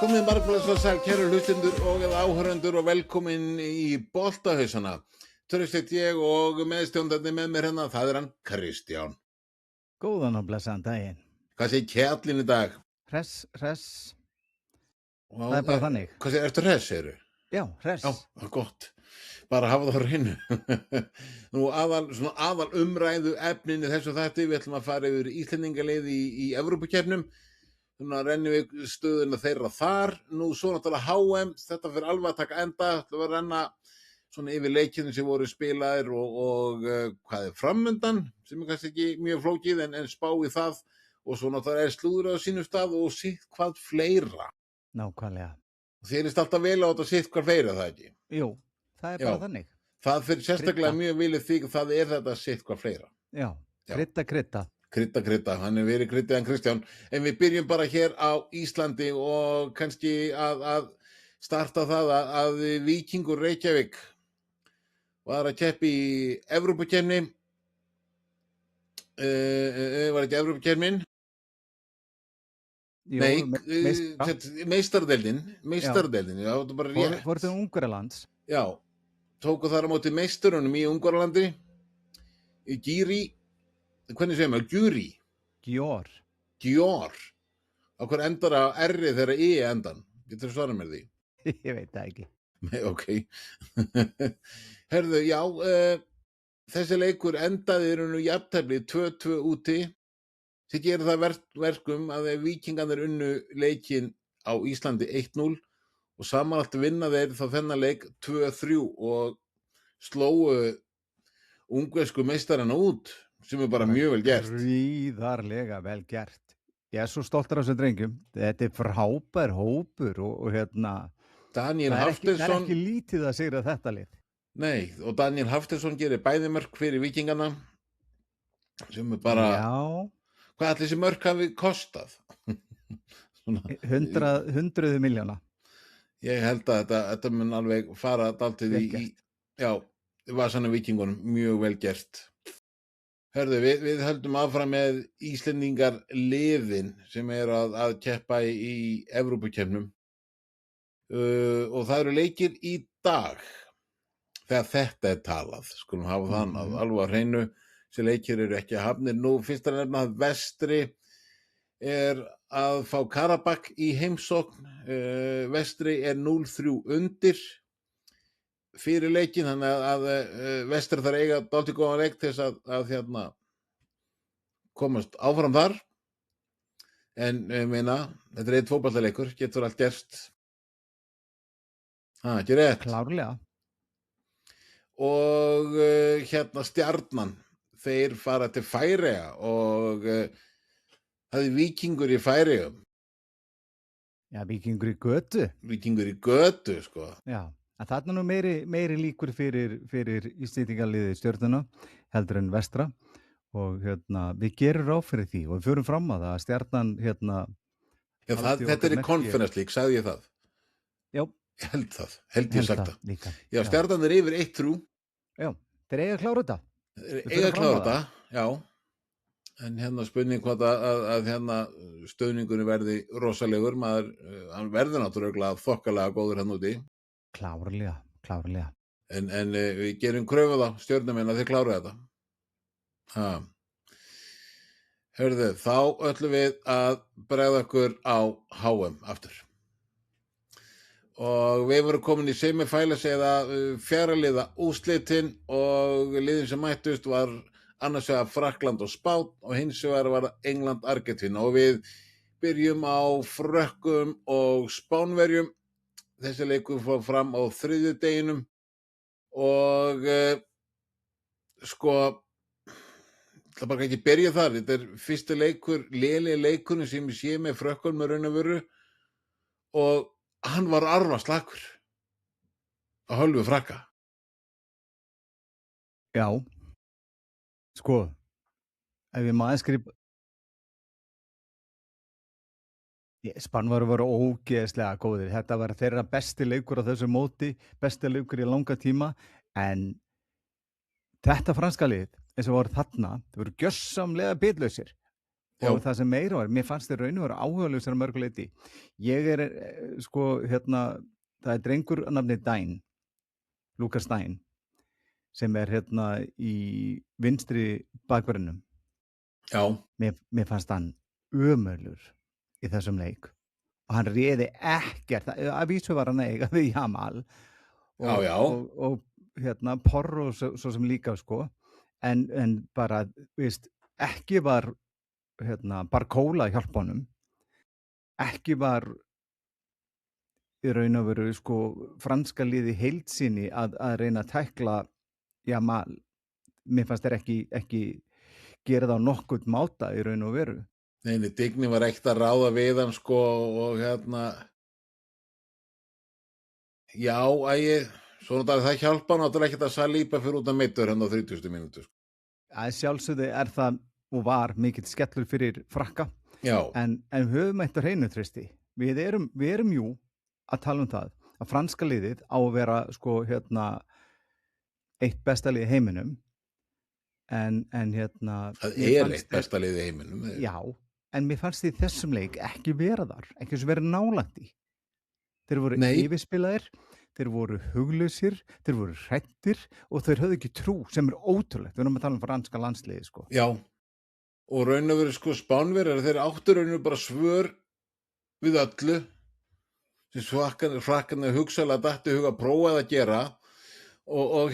Komið margbless og sæl, kæru hlustendur og áhörendur og velkomin í boltahausana. Törnstegt ég og meðstjóndandi með mér hérna, það hann Kristján. Góðan og blessaðan daginn. Hvað segir kjallinn í dag? Hress. Og, Það bara þannig. Hvað segir, ertu hress, segirðu? Já, hress. Já, gott. Bara hafa það á hreinu. Nú aðal umræðu efnin í þessu þætti, við ætlum að fara yfir Íslendingalið í Evrópukeppnum. Þannig að rennum við stöðuna þeirra þar. Nú svo náttúrulega HM, þetta fyrir alveg að taka enda. Það var að renna svona yfir leikinu sem voru spilaðir og hvað framundan, sem kannski ekki mjög flókið en spá í það. Og svo náttúrulega slúður á sínum stað og sitt hvað fleira. Nákvæmlega. Þér alltaf vel á þetta sitt hvað fleira, það ekki? Jú, það bara þannig. Það fyrir sérstaklega mjög vilið því að það þetta sitt hvað fleira. Já, krydda. Krydda, hann verið kryddið en Kristján. En við byrjum bara hér á Íslandi og kannski að starta það að Víkingur Reykjavík var að keppa í Evrópukeppni. Var ekki Evrópukeppnin? Nei, meistardeildin, já, það bara rétt. Fór til Ungverjalands. Já, tóku þar á móti meisturunum í Ungverjalandi, í Gíri. Hvernig segir maður? Gjor. Á hver endar á R þegar I endan? Getur þú svarað mér því? Ég veit það ekki. Nei, ok. Herðu, já, þessi leikur endaði nú jafntefli 2-2 úti. Það gerir það verkum að Víkingarnir unnu leikinn á Íslandi 1-0 og samanlagt vinna þeir þá þennan leik 2-3 og slóu ungversku meistarana út. Sem bara mjög vel gert. Gríðarlega vel gert. Ég svo stoltur af þessu drengjum. Þetta frábær hópur og Daniel Hafsteinsson. Það ekki lítið að sigra þetta lið. Nei, og Daniel Hafsteinsson gerir bæði mörk fyrir Víkingana. Sem bara... Já. Hvað ætli þessi mörk hafi kostað? 100 milljóna. Ég held að þetta mun alveg fara dálítið í... Já, vasanum Víkingunum. Mjög vel gert. Hörðu, við höldum áfram með Íslendingar liðin sem að keppa í Evrópukeppnum og það eru leikir í dag þegar þetta talað, skulum hafa það alveg á hreinu, þessi leikir eru ekki hafnir. Nú fyrst að nefna að Vestri að fá Karabakk í heimsókn, Vestri 0-3 undir fyrir leikin, þannig að Vestri þarf eiga dálítið góðan leik til þess að komast áfram þar. En þetta einn fótboltaleikur, getur allt gerst. Ekki rétt. Klárlega. Og Stjarnan, þeir fara til Færeyja og það Víkingur í Færeyjum. Já, Víkingur í götu. Víkingur í götu, sko. Já. Þarna nú meiri líkur fyrir Íslendingaliði Stjörnuna heldur en Vestra og við gerum ráð fyrir því og við förum fram að það að Stjarnan Já, þetta í Conference League, sagði ég það? Já. Held ég sagt það líka. Já, Stjarnan yfir 1-3. Já, þeir eiga að klára þetta. Já. En spurning hvað að stöðningunni verði rosalegur, hann verður náttúrulega þokkalega góður úti. Klárlega. En við gerum kröfu þá, Stjörnumenn, að þið klára þetta. Hörðu, þá ætlum við að bregða okkur á HM aftur. Og við vorum komin í semifinals eða fjara liða úrslitin og liðin sem mættust var annars vegar Frakkland og Spán og hins vegar var England, Argentína og við byrjum á Frökkum og Spánverjum. Þessi leikur fór fram á þriðjudeginum og það bara ekki byrja þar. Þetta fyrsti leikur, léli leikurinn sem ég sé með Frökkum með raun og veru og hann var arfaslakur á hálfu Frakka. Já, ef ég maður skrifa Spánverjar voru ógeðslega góðir. Þetta var þeirra besti leikur á þessu móti, besti leikur í langa tíma, en þetta franska lið, eins og voru þarna, þau voru gjörsamlega bitlausir. og það sem meira var, mér fannst þér raun og vera áhugalausar að mörguleiti. Ég það drengur að nafni Dæn, Lukas Dæn, sem í vinstri bakverðinum. Já. Mér fannst hann ömurlegur í þessum leik og hann réði ekkert, að vísu var hann eiga við Jamal og Porro svo sem líka sko, en bara, ekki var Barcola að hjálpa honum, ekki var í raun og veru sko franska liði heild sinni að reyna að tækla Jamal. Mér fannst þér ekki gera það á nokkurn máta í raun og veru. Nei, Digny var ekkert að ráða við hann sko og já, svona það hjálpa náttúrulega ekkert að Saliba fyrir út af meiddur hann á 30. mínútu. Að sjálfsögðu það og var mikill skellur fyrir Frakka. Já. En höfum eitt á hreinu, Trausti. Við erum jú að tala það að franska liðið á að vera sko eitt besta lið í heiminum. En það eitt besta lið í heiminum. Já, en mér fannst því þessum leik ekki vera þar, ekki sem verið nálægt í. Þeir voru yfirspilaðir, þeir voru huglausir, þeir voru hræddir og þeir höfðu ekki trú, sem ótrúlegt. Við erum að tala franska landsliði sko. Já, og raun og veru sko Spánverjar, þeir áttu raun og veru bara svör við öllu sem frakkarnir hugsaðlega dættu huga að prófa að gera og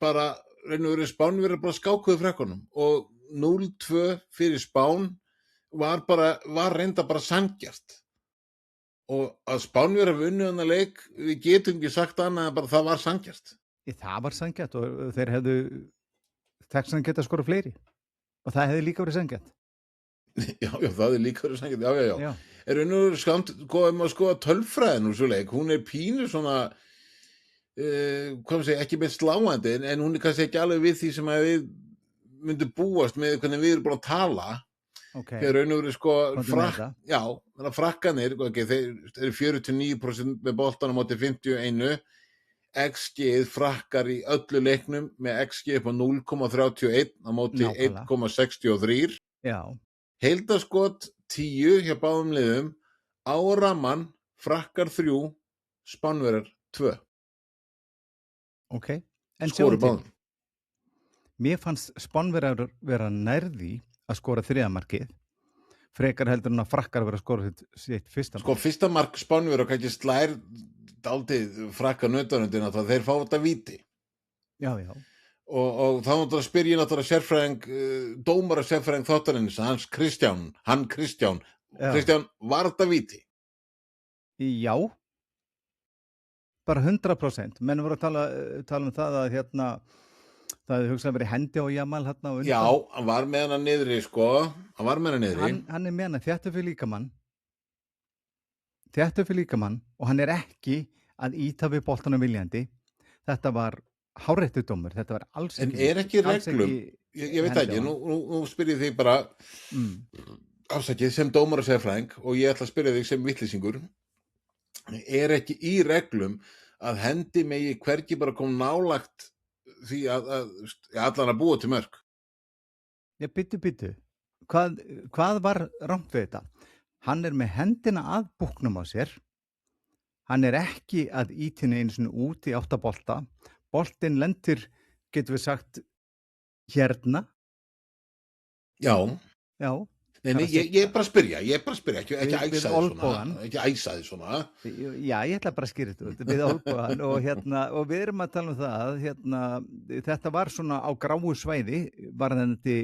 bara raun og veru Spánverjar bara skákuðu frakkunum og 0-2 fyrir Spán var reynda bara sanngjarnt. Og að Spánverjar vunnu þennan leik, við getum ekki sagt annað en bara það var sanngjarnt. Það var sanngjarnt og þeir hefðu Texan geta skora fleiri og það hefði líka verið sanngjarnt. Já, það hefði líka verið sanngjarnt, já. Er raun og veru skamt, að skoða tölfræðin úr svo leik, hún pínu svona, ekki með sláandi, en hún kannski ekki alveg við því sem að við myndum búast með hvernig við erum búin að tala. Þeir raun og veru sko frakkanir, þeir eru 49% með boltanum á móti 51, XG-ið frakkar í öllu leiknum með XG upp á 0,31 á móti 1,63. Já. Heildarskot 10 hjá báðum liðum, á ramman frakkar 3, Spánverjar 2. En skoru báðum. Mér fannst Spánverjar vera nærði að skora 3. markið, frekar heldur en að frakkar vera að skora sitt fyrsta mark. Sko fyrsta mark Spánverjar kannski slær dálítið frakka nötunundina þá þeir fá þetta víti. Já. Og þá náttúrulega spyr ég náttúrulega dómara sérfræðing þáttarins, Kristján, var þetta víti? Já, bara 100%. Menn voru að tala um það að það hefði hugsað verið hendi á Jamal á undan. Já, hann var með hana niðri sko, hann er með hana þéttu fyrir líkamann og hann ekki að íta við boltanum viljandi. Þetta var hárréttur dómur, þetta var alls ekki. En ekki reglum, ég veit ekki, nú spyr ég þig bara, afsakið sem dómara sérfræðing og ég ætla að spyrja þig sem vitleysingur, ekki í reglum að hendi megi hvergi bara kom nálagt því að allan að búa til mörk? Já, byttu. Hvað var rangt við þetta? Hann er með hendina að búknum á sér, hann er ekki að ýtina einu sinni út í 8 bolta, boltinn lendir, getum við sagt, hérna. Já. Nei, ég er bara að spyrja, ekki æsa þið svona. Já, ég ætla bara að skýra þetta við olbóðan og við erum að tala um það, þetta var svona á gráu svæði, varðandi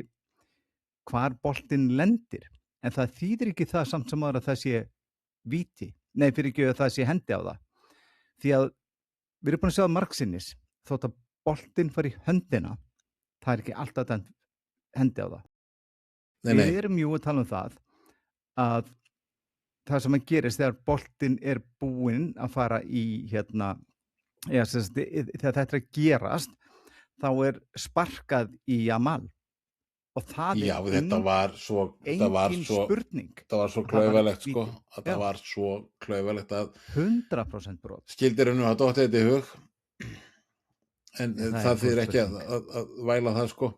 hvar boltinn lendir, en það þýðir ekki það samt sem að það sé víti, fyrir ekki að það sé hendi á það, því að við erum búin að sjá marksinnis, þótt að boltinn fari í höndina, það er ekki alltaf hendi á það. Við erum jú að tala um það að það sem að gerist þegar boltinn er búinn að fara í þegar þetta er að gerast þá er sparkað í Jamal og það þetta var svo spurning. Það var svo klaufalegt sko, það var svo klaufalegt að 100% brot. Skildir hennu að dótti þetta í hug en það þýðir ekki að væla það sko.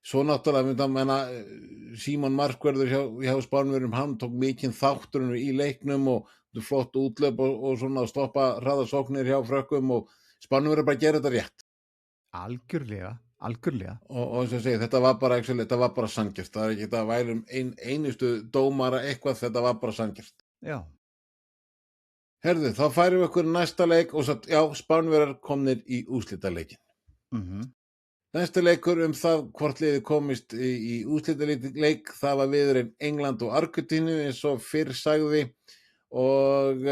Svo náttúrulega myndi að menna Símon Markverður hjá Spánverjum, hann tók mikinn þátturinn í leiknum og flott útlöp og svona stoppa hraðasóknir hjá Frökkum og Spánverjum bara gera þetta rétt. Algjörlega. Og eins og ég segi, þetta var bara sanngjarnt. Það er ekki þetta væri einustu dómara eitthvað, þetta var bara sanngjarnt. Já. Herðu, þá færum við okkur næsta leik og svo, já, Spánverjar komnir í úrslitaleikin. Næsta leikur það hvort liðið komist í úrslitaleik, það var viðurinn England og Argentínu eins og fyrr sagði og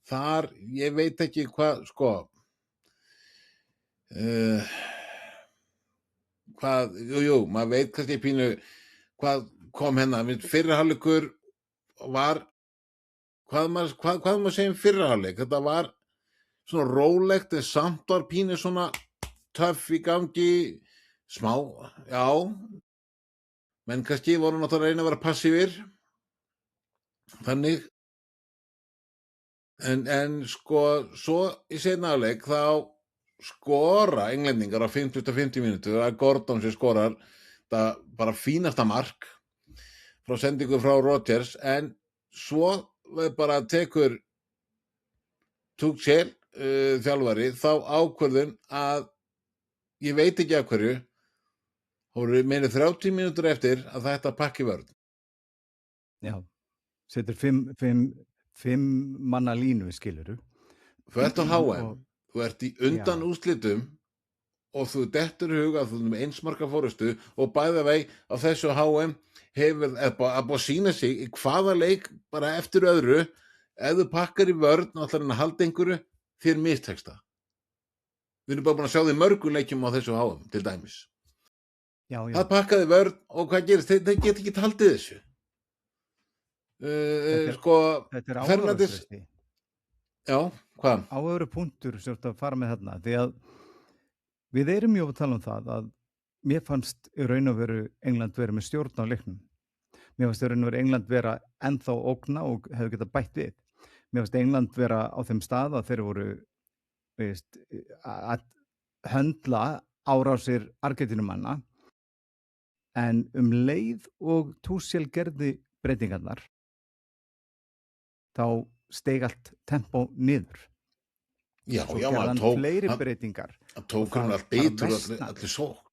þar, ég veit ekki hvað, maður veit kannski pínu hvað kom hennar, fyrri hálfleikur var, hvað maður segja fyrri hálfleik, þetta var svona rólegt en samt var pínu svona töff í gangi, smá, já, menn kannski voru náttúrulega að reyna að vera passífir, þannig, en svo í seinna hálfleik þá skora englendingar á 50 mínútu, það er Gordon sem skorar, það bara fínasta mark frá sendingu frá Rodgers, en svo bara tekur Tuchel þjálfari þá ákvörðun að ég veit ekki af hverju, voru meira 30 mínútur eftir að þetta pakki vörn. Já, setur 5 manna línu, skilurðu. Þú ert á HM, þú ert í undan úrslitum og þú dettur í huga að þú erum einsmarka fórustu og bæða veg á þessu HM hefur að sína sig í hvaða leik bara eftir öðru, ef þú pakkar í vörn og ætlar að halda einhverju, þér mistekst það. Við erum bara búin að sjá því mörgum leikjum á þessu HM, til dæmis. Já. Það pakkaði vörn og hvað gerist? Þeir geta ekki haldið þessu. Þetta er áhugavert. Já, hvað? Áhugaveru punktur sem þú að fara með þarna, því að við erum mjög að tala um það að mér fannst í raun og veru England vera með stjórn á leiknum. Mér fannst í raun og veru England vera ennþá ógna og hefur getað bætt við. Mér fannst England vera á þeim stað að þeir voru að höndla árásir Argentínumanna, en leið og Tuchel gerði breytingarnar þá steig allt tempó niður. Já, hann fleiri breytingar. Hann tók hann allt bitur allir sókn.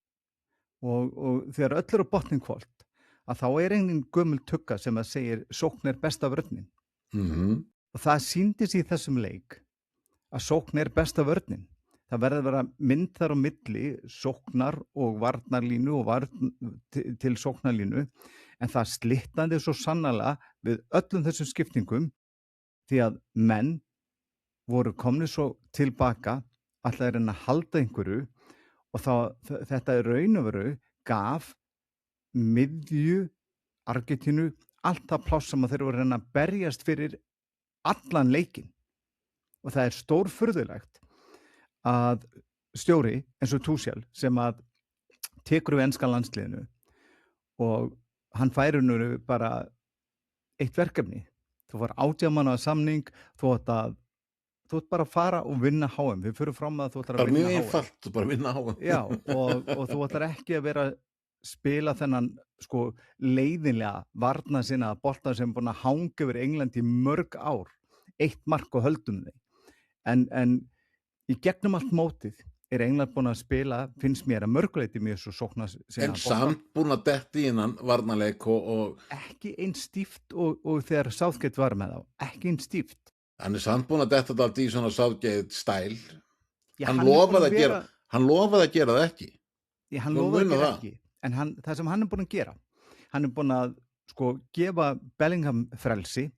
Og þegar öll eru á botnin kvöld, að þá er engin gömul tugga sem að segir sókn er besta vörnin. Og það sýndist í þessum leik að sókn er besta vörnin. Það verður að vera mynd þar á milli sóknar og varnarlínu og til sóknarlínu, en það slitnaði svo sannarlega við öllum þessum skiptingum því að menn voru komnir svo tilbaka alltaf að reyna að halda einhverju og þetta í raun og veru gaf miðju Argentínu allt það pláss sem að þeir voru að reyna að berjast fyrir allan leikinn. Og það er stórfurðulegt að stjóri eins og Tuchel sem að tekur við enska landsliðinu og hann færir nú bara eitt verkefni. Þú var 18 mánaða samning, þú ætti bara að fara og vinna HM. Við fyrir fram að þú ætlar að vinna HM. Bara mjög einfalt, bara vinna HM. Já, og þú ætlar ekki að vera spila þennan leiðinlega varna sinna bolta sem búin að hanga yfir England í mörg ár. 1 mark og höldum þeim. En í gegnum allt mótið er England búin að spila, finnst mér að mörguleiti mjög svo sókna sinna en samt búin að detti innan varnarleik og ekki eins stíft og þegar Southgate var með þá, ekki eins stíft. Hann er samt búin að detta alltaf í svona Southgate stæl. Hann lofaði að gera það ekki. Já, hann lofaði að gera ekki. En það sem hann er búin að gera, hann er búin að gefa Bellingham frelsi.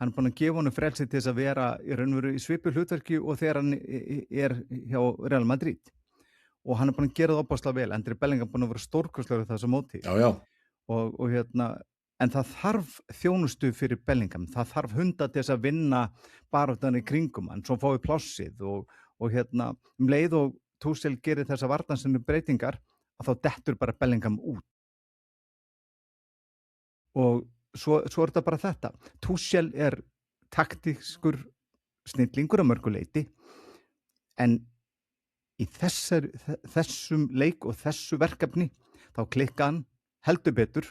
Hann er búin að gefa honum frelsi til þess að vera í raun og veru í svipuðu hlutverki og þegar hann er hjá Real Madrid. Og hann er búin að gera það opaslega vel. Andri Bellingham er búin að vera stórkostlegur þessu móti. Já. Og en það þarf þjónustu fyrir Bellingham. Það þarf hunda til þess að vinna baráttan í kringum hann, svo fái plássið og leið og Tuchel gerir þessa varnarsinu breytingar að þá dettur bara Bellingham út. Og svo er þetta bara þetta. Tuchel er taktískur snillingur að mörgu leyti, en í þessum leik og þessu verkefni þá klikka hann heldur betur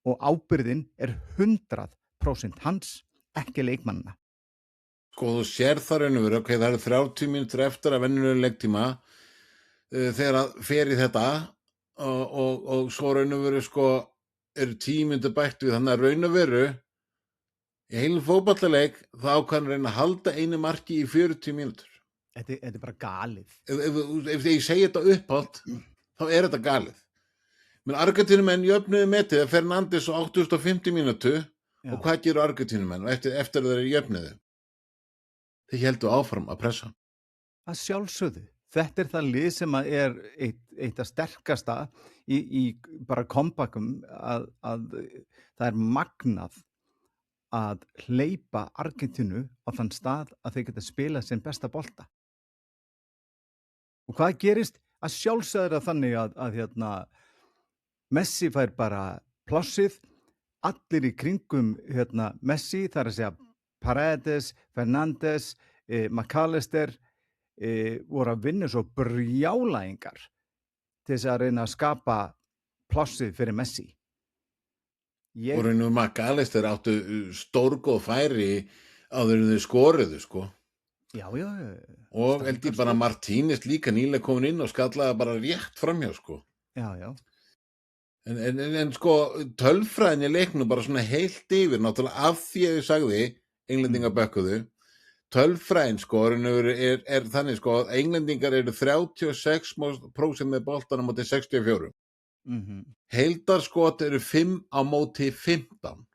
og ábyrgðin 100% hans, ekki leikmannina. Sko, þú sér það raun og veru, ok, það eru 30 mínútur eftir að venjulega leiktíma þegar að fer í þetta og svo raun og veru sko eru 10 mínútur bætt við, þannig að raun og veru í heilum fótballaleik þá kann reyna að halda einu marki í 40 mínútur. Þetta bara galið. Ef ég segi þetta upphátt, þá þetta galið. Men Argentínumenn jöfnuðu metið að Fernandes á 850 mínútu og hvað gerur Argentínumenn eftir þeir jöfnuðu? Þeir héldu áfram að pressa. Að sjálfsögðu. Þetta það lið sem eitt að sterkasta í bara comeback-um að það magnað að hleypa Argentínu á þann stað að þeir geta spilað sinn besta bolta. Og hvað gerist? Að sjálfsögðu þannig að Messi fær bara plássið, allir í kringum Messi, það að segja Paredes, Fernandes, McAllister voru að vinna svo brjálæðingar til þess að reyna að skapa plássið fyrir Messi. Og raunum McAllister áttu stórgóð færi áður en þau skoruðu, sko. Já. Og held ég bara Martínez líka nýlega komin inn og skallaði bara rétt framhjá, sko. Já. En sko, tölfræðin í leiknum bara svona heilt yfir, náttúrulega af því að ég sagði, englendingar bökkuðu, tölfræðin sko, þannig sko, að englendingar eru 36% með boltanum á móti 64. Heildarskot eru 5 á móti 15.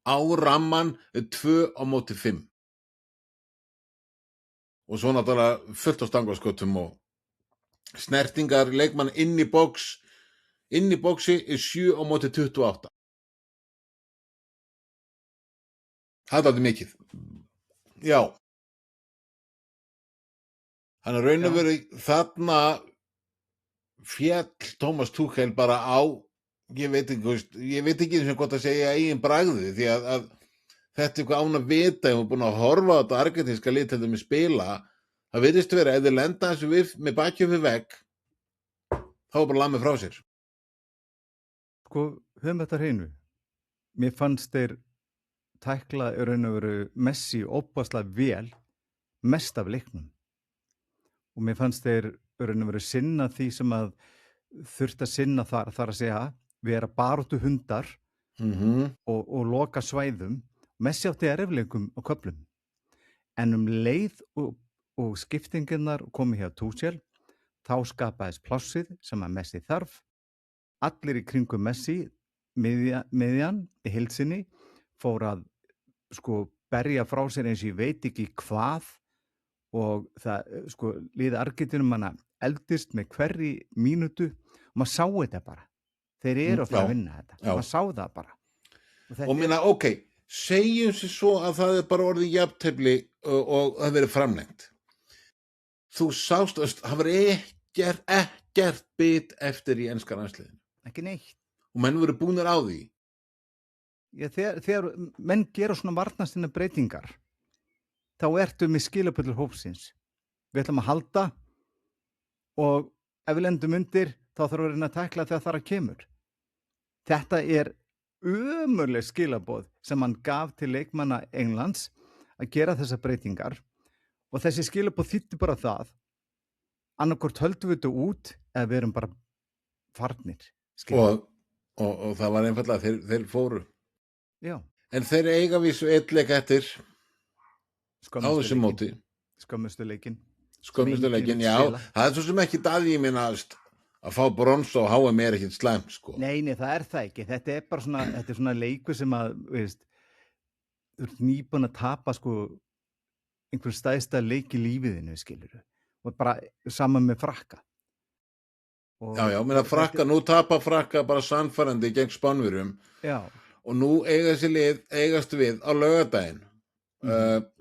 Á ramman 2 á móti 5. Og svo náttúrulega fullt á stangaskotum og snertingar leikmann inn í boxi 7 á móti 28. Það er mikið. Já. Hann raun og veru þarna féll Thomas Tuchel bara á, ég veit ekki eins og gott að segja eigin bragði, því að þetta eitthvað án að vita, ef við búin að horfa á þetta argentinska lið til þeim spila, það virðist vera, ef þeir lenda þessu með bakið við vegg, þá bara lamið frá sér. Sko, höfum þetta hreinu. Mér fannst þeir tækla raun og veru Messi óbáslega vel, mest af leiknum. Og mér fannst þeir raun og veru sinna því sem að þurft að sinna þar að segja, vera baráttu hundar og loka svæðum. Messi átti erfiðleikum á köflum. En leið og skiptinginnar komi hjá Tuchel, þá skapaðist plássið sem að Messi þarf. Allir í kringum Messi, miðjan í heild sinni, fór að sko berja frá sér eins og ég veit ekki hvað, og það sko liði Argentínu manna eldist með hverri mínútu og maður sá þetta bara. Þeir eru að vinna þetta. Maður sá það bara. Og minna, ok, segjum sér svo að það bara orðið jafntefli og það verið framlengt. Þú sást, það var ekkert bit eftir í enska landsliðinu. Ekki neitt. Og menn voru búnir á því. Já, þegar menn gera svona varnastinna breytingar, þá ertu með skilaböllur hópsins. Við ætlum að halda og ef við lendum undir, þá þarf að reyna að tækla þegar það kemur. Þetta ömurleg skilaboð sem hann gaf til leikmanna Englands að gera þessar breytingar, og þessi skilaboð þýddi bara það, annarkvort höldum við þetta út eða við erum bara farnir. Og það var einfallega, þeir fóru. Já. En þeir eiga vísu einn leik eftir á þessu móti. Skömmustu leikinn, já. Það svo sem ekki daði ég minna að fá brons og HM ekkert slæmt, sko. Nei, það ekki. Þetta bara svona, þetta svona leikur sem að, þú ert nýbúin að tapa, sko, einhver stæðsta leik í lífiðinu, skilurðu. Og bara saman með Frakka. Já, minna Frakka, nú tapa Frakka bara sannfærandi gegn Spánverjum. Já. Og nú eigast við á laugardaginn,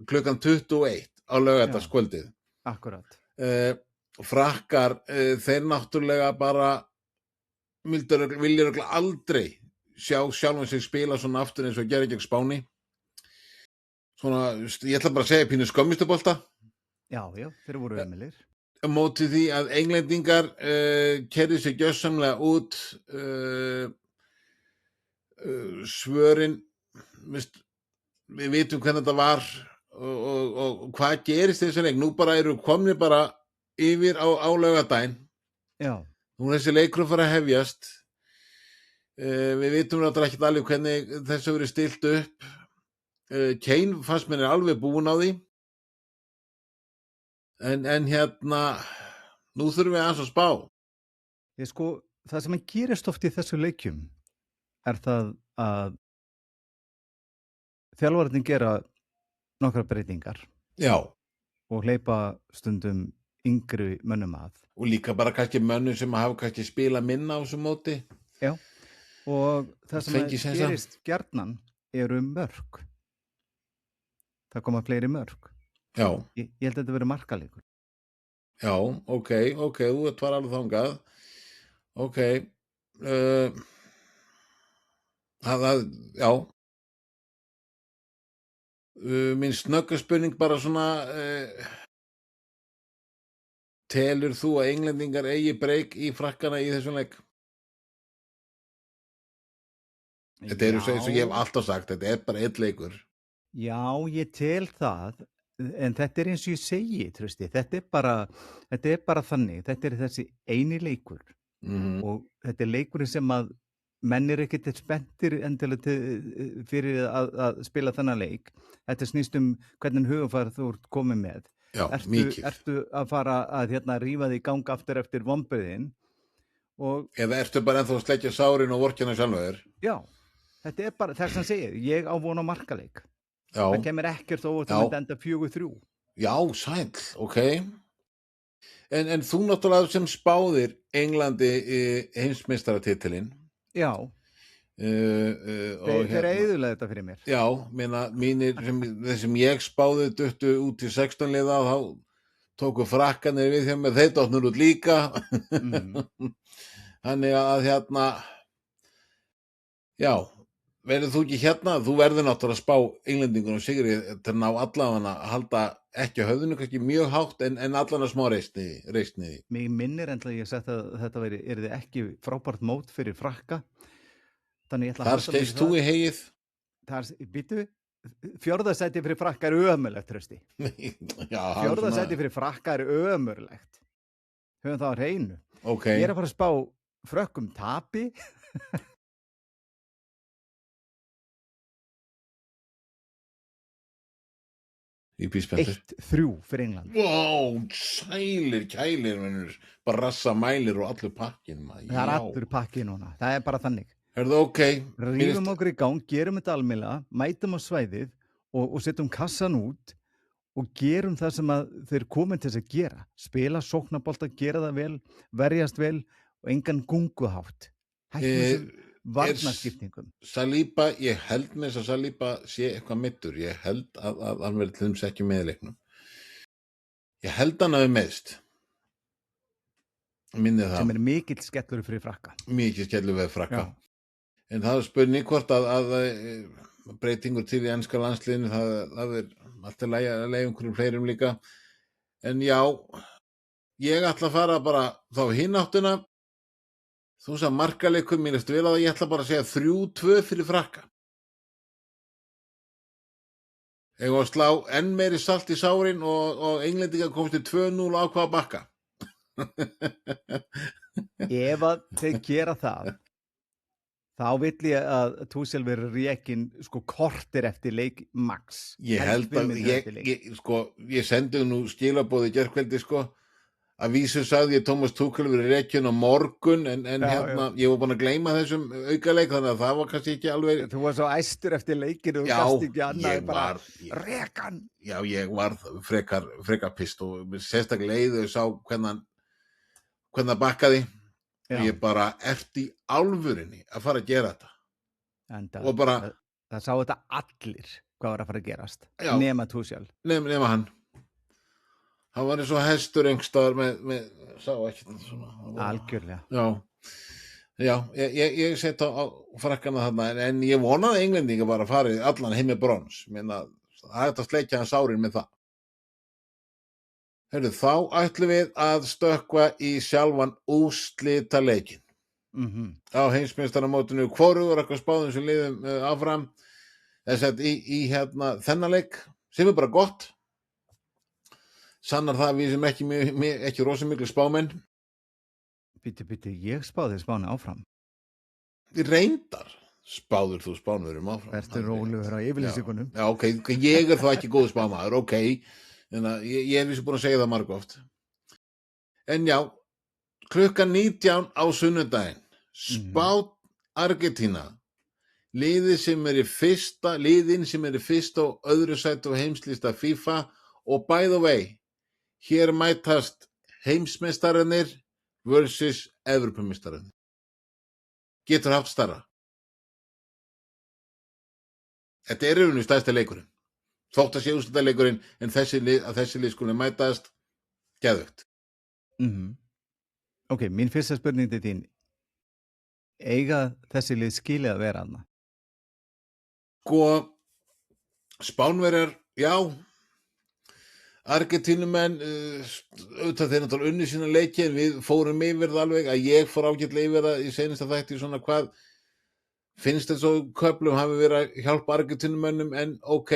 klukkan 21 á laugardagskvöldið. Akkurat. Frakkar, þeir náttúrulega bara viljur aldrei sjá sjálfan sig spila svona aftur eins og gera gegn Spáni. Svona, ég ætla bara að segja pínu skömmistubolta. Já, þeir voru ömulegir. móti því að Englendingar keyrðu sig gjörsamlega út svörin, við vitum hvernig þetta var og hvað gerist þessi leik. Nú bara eru komnir bara yfir á laugardaginn. Já. Nú er þessi leikur að fara að hefjast. Við vitum náttúrulega ekki alveg hvernig þessu verið stilt upp. Kane fannst mér alveg búin á því. En hérna, nú þurfum við aðeins að spá. Það sem gerist oft í þessu leikjum er það að þjálfararnir gera nokkrar breytingar. Já. Og hleypa stundum yngri mönnum að. Og líka bara kannski mönnum sem hafa kannski spilað minna á þessu móti. Já. Og það sem gerist gjarnan eru mörk. Það koma fleiri mörk. Já. Ég held að þetta verið markaleikur. Já, ok, þú ert var alveg þangað. Ok. Já. Mín snögga spurning bara svona, telur þú að Englendingar eigi breyk í Frakkana í þessum leik? Þetta er eins og ég hef alltaf sagt, þetta er bara einn leikur. Já, ég tel það, en þetta er eins og ég segi, Trausti, þetta er bara þannig, þetta er þessi eini leikur og þetta er leikurinn sem að menn er ekkert spenntir endilega fyrir að spila þennan leik. Þetta snýst hvernig hugafar þú ert komið með. Já, mikið. Ertu að fara að rífa þig í gang aftur eftir vonbrigðin? Eða ertu bara ennþá að sleikja sárin og vorkjana sjálfur? Já, þetta er bara þess að segja, ég á von á markaleik. Já. Það kemur ekkert óvart að enda 4-3. Já, sæll, ok. En þú náttúrulega sem spáðir Englandi heimsmeistaratitilinn. Já, þeir eyðulega þetta fyrir mér. Já, mínir sem ég spáði duttu út í 16 liða og þá tóku Frakkarnir við hjá mér, þeir dottnur út líka. Þannig að já, verður þú ekki hérna? Þú verður náttúrulega að spá Englendingunum sigri til að ná allavega að halda ekki höfðinu kannski mjög hátt en allavega smá reisni. Mig minnir endlega ég sagt að þetta yrði ekki frábært mót fyrir Frakka. Þar skeist þú í hegið? Býtu, 4. sæti fyrir Frakka er ömurlegt, Trausti. 4. sæti fyrir Frakka er ömurlegt. Höfum það á hreinu. Okay. Ég er að fara að spá Frökkum tapi. Í bíspendur. 1-3 fyrir England. Wow, sælir, kælir, bara rassa mælir og allur pakkin. Það er allur pakkin núna, það er bara þannig. Ok. Rífum okkur í gang, gerum þetta almennilega, mætum á svæðið og setjum kassan út og gerum það sem að þeir komin til þess að gera. Spila sóknarbolta, gera það vel, verjast vel og engan gunguhátt. Hættum þessum varnarskiptingum. Saliba, ég held með þess að Saliba sé eitthvað meiddur. Ég held að hann verði til þess ekki með í leiknum. Ég held hann hafi meiðst. Minni það. Sem er mikill skellur fyrir Frakka. Mikill skellur fyrir Frakka. Já. En það er spurning hvort að breytingur til í enska landsliðinu, það er alltaf að leiða einhverjum fleirum líka. En já, ég ætla að fara bara þá hináttuna. Þú sagði markaleikur, mér eftir vel að ég ætla bara að segja 3-2 fyrir Frakka. Ég var að slá enn meiri salt í sárin og Englendingar komst til 2-0 á hvaða bakka. Ef að þeir gera það, þá vill ég að Tuchel veri rekinn korter eftir leik max. Ég held að ég sendi nú skilaboð í gærkveldi að vísu sagði ég Thomas Tuchel verið rekinn á morgun en ég var búin að gleyma þessum aukaleik þannig að það var kannski ekki alveg. Þú var svo æstur eftir leikinu og gast ekki annað bara rekan. Já, ég var frekar pist og sérstaklega leiðu sá hvernig hann bakkaði. Ég bara eftir í alvörinni að fara að gera þetta. Og bara það sá þetta allir hvað var að fara að gerast. Nema Tuchel. Nema hann. Hann var eins og hestur einhverstaðar með sá ekki þetta svona. Algjörlega. Já, ég set á Frakkana þarna en ég vonaði Englendinga bara að fara allan heim með brons. Það er þetta að sleikja hann sárin með það. Heyrðu, þá ætlum við að stökkva í sjálfan úrslitaleikin. Á heimsmeistaramótinu hvorugur okkar spáðum sem liðum áfram þess að í þennan leik sem bara gott. Sannar það við sem ekki rosa miklu spámenn. Bíddu, ég spáði Spáni áfram. Reyndar spáður þú Spánverjum áfram. Vertu rólegur á yfirlýsingunum. Já, ok, ég þá ekki góð spámaður, ok. En ég hef vissi búin að segja það margoft. En já, klukkan 19 á sunnudaginn, Spánn Argentína, liðin sem er í fyrsta og öðru sæti á heimslista FIFA og by the way, hér mætast heimsmeistararnir versus Evrópumeistararnir. Getur haft stærra. Þetta er rauninu stærsta leikurinn. Þótt að sé úrslitaleikurinn en þessi lið skuli mætast geðveikt. Ok, mín fyrsta spurning til þín. Eiga þessi lið skilið að vera þarna? Sko, Spánverjar, já. Argentínumenn, auðvitað þeir náttúrulega unni sína leiki en við fórum yfir það alveg að ég fór ágætlega yfir það í seinasta þætti svona hvað finnst þess að köflum hafi verið að hjálpa Argentínumönnum en ok,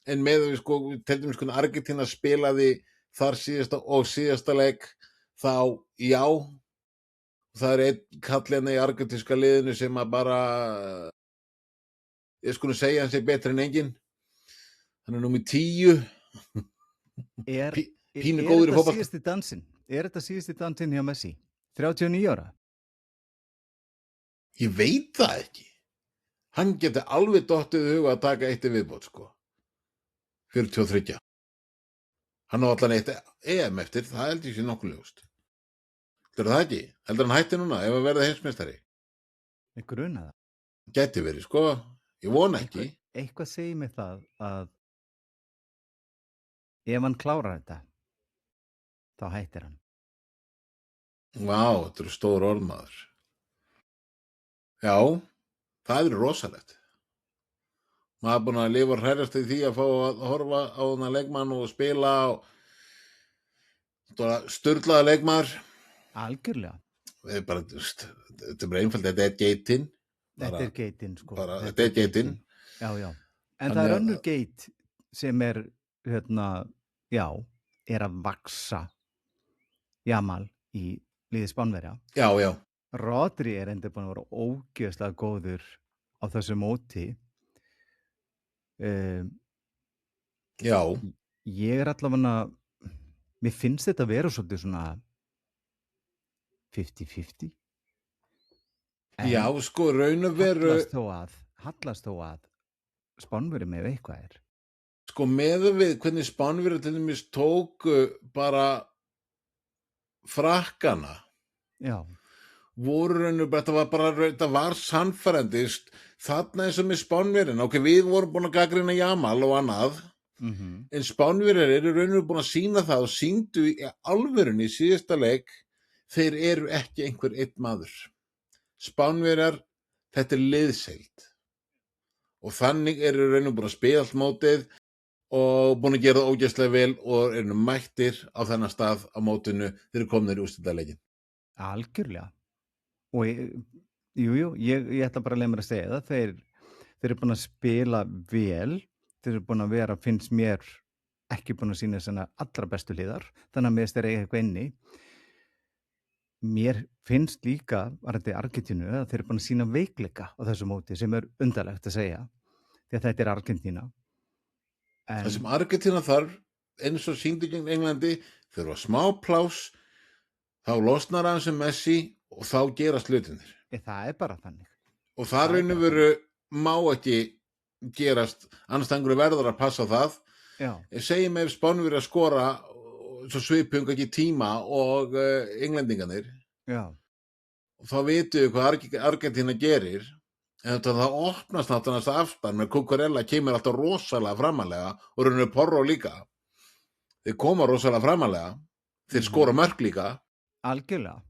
en með við sko, teltum við sko Argentína spilaði þar síðasta leik þá já, það er einn kallina í argentínska liðinu sem að bara ég skulle segja hann sé betri en enginn, hann er númer 10. Pínu góður í fótbolta. Er þetta síðasti dansinn hjá Messi? 39 ára? Ég veit það ekki. Hann geti alveg dottið í huga að taka eitt í viðbót, sko. 43. Hann á allan eitt EM eftir, það held ég sé nokkuð ljóst. Heldur það ekki? Heldur hann hætti núna ef að verða heimsmeistari? Ég gruna það. Geti verið, sko. Ég vona ekki. Eitthvað segir mig það að ef hann klárar þetta, þá hættir hann. Vá, þetta eru stór orðmaður. Já, það er rosalegt. Maður er búin að lifa hrærast í því að fá að horfa á þennan leikmann og spila og sturlaða leikmaður. Algjörlega. Þetta er bara einfalt, þetta er geitin. Þetta er geitin, sko. Þetta er geitin. Já. En það er önnur geit sem er er að vaksa Jamal í liði Spánverja. Já. Rodri er enda búin að vera ógeðslega góður á þessu móti. Já. Ég er allavega, mér finnst þetta að vera svolítið svona 50-50. Já, sko, raun og veru hallast þó að Spánverja með eitthvað er. Sko með við hvernig Spánverjar til dæmis tóku bara frakkana. Já. Þetta var sannfærandist þarna eins og með Spánverjana. Ok, við vorum búin að gagnrýna Jamal og annað en Spánverjar eru raun og búin að sýna það og sýndu í alvörunni í síðasta leik þeir eru ekki einhver einn maður. Spánverjar, þetta er liðsheild og þannig eru raun og búin að spila allt mótið og búin að gera það ógeðslega vel og eru mættir á þennan stað á mótinu þeir eru komnir í úrslitaleikin. Algjörlega. Og ég ætla bara að leyfa mér að segja það. Þeir eru búin að spila vel. Þeir eru búin að vera, finnst mér, ekki búin að sýna svona allra bestu liðar. Þannig að mér þeir eiga eitthvað inni. Mér finnst líka, varðandi Argentínu, að þeir eru búin að sýna veikleika á þessu móti sem er undarlegt að segja. Því að þetta er Argentína. Það sem Argentína þarf, eins og sýndi gegn Englandi, þeir var smá plás, þá losnar hann sem Messi og þá gerast hlutinir. Það er bara þannig. Og það raun og veru má ekki gerast, annars þangur verður að passa það. Já. Ég segi með ef Spánverjar að skora svo svipung ekki tíma og englendingarnir. Já. Og þá vitum við hvað Argentína gerir. En það opnast náttúrulega aftan með Cucurella kemur alltaf rosalega framalega og raunir Porro líka. Þeir koma rosalega framalega. Þeir skora mörk líka. Algjörlega.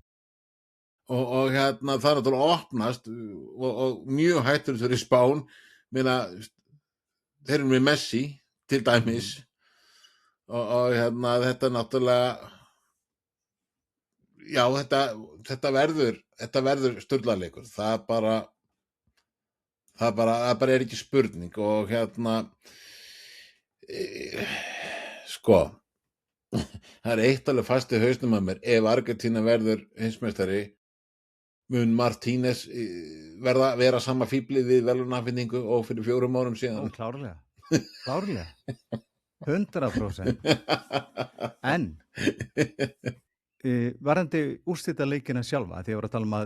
Og það er náttúrulega opnast og mjög hættur fyrir Spán. Meina, þeir eru með Messi til dæmis og þetta náttúrulega, já, þetta verður sturlaleikur. Það bara er ekki spurning og sko, það er eitt alveg fast í hausnum að mér. Ef Argentína verður heimsmeistari, mun Martínez vera sama fíblið við verðlaunaafhendingu og fyrir 4 árum síðan. Klárlega. 100%. En varðandi úrslitaleikina sjálfa, því ég var að tala um að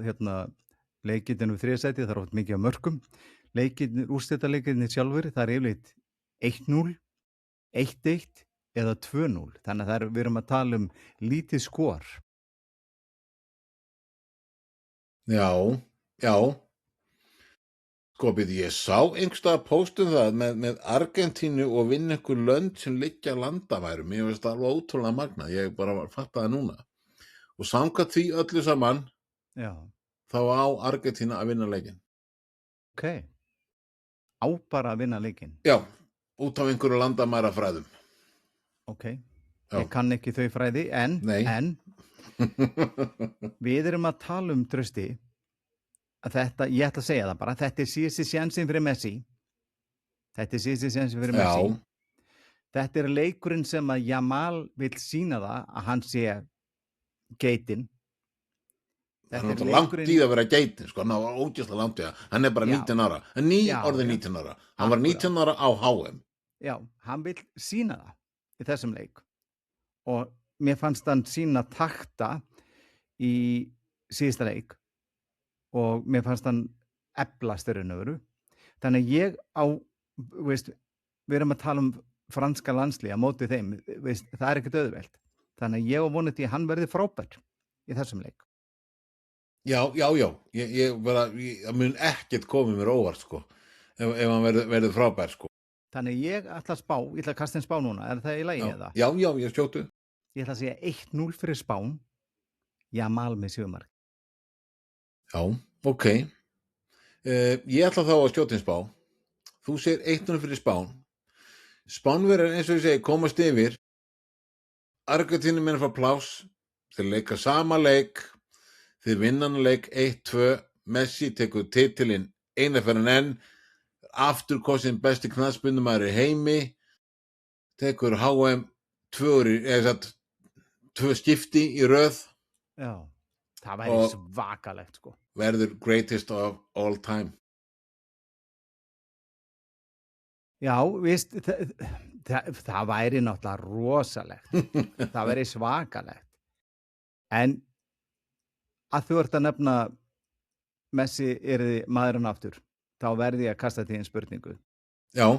leikirnir 3. sæti, það er oft mikið af mörkum. Úrslitaleikirnir sjálfur, það er yfirleitt 1-0, 1-1 eða 2-0. Þannig að við erum að tala um lítið skor. Já. Sko, ég sá einhverstað póstum það með Argentínu og vinna einhver lönd sem liggja landamærum. Ég veist alveg ótrúlega magnað. Ég bara fatta það núna. Og samkvæmt því öllu saman, já, þá á Argentína að vinna leikinn. Ok. Á bara að vinna leikinn? Já, út af einhverju landamærafræðum. Ok. Já. Ég kann ekki þau fræði, en við erum að tala um, Trausti, að þetta, ég ætla að segja það bara, þetta er síðasti sénsinn fyrir Messi. Já. Þetta er leikurinn sem að Yamal vill sýna það að hann sé geitin. Það er náttúrulega langt í að vera geitin, sko, hann var ógeðslega langt í það. Hann er bara 19 ára, hann orðið 19 ára. Hann var 19 ára á HM. Já, hann vill sýna það í þessum leik. Og mér fannst hann sýna takta í síðasta leik og mér fannst hann eflast í raun og veru. Þannig að ég við erum að tala um franska landslið á móti þeim, það er ekkert auðvelt. Þannig að ég á vonandi að hann verði frábær í þessum leik. Já. Ég mun ekkert komið mér óvart, sko, ef hann verður frábær, sko. Þannig að ég ætla að kasta en spá núna. Er það í lagi eða? Já, ég skjótu. Ég ætla að segja 1-0 fyrir Spán. Yamal með sigurmark. Já, ok. Ég ætla þá að skjóta en spá. Þú segir 1-0 fyrir Spán. Spánverjar, eins og ég segi, komast yfir. Argentínu menn fá pláss. Þeir leika sama leik. Þeir vinna leik 1-2. Messi tekur titilinn eina ferðin enn. Aftur kosinn besti knattspyrnumaður í heimi. Tekur HM 2 skipti í röð. Já, það væri svakalegt, sko. Verður greatest of all time. Já, það væri náttúrulega rosalegt. Það væri svakalegt. En að þú ert að nefna Messi yrði maðurinn aftur, þá verði ég að kasta því einn spurningu. Já.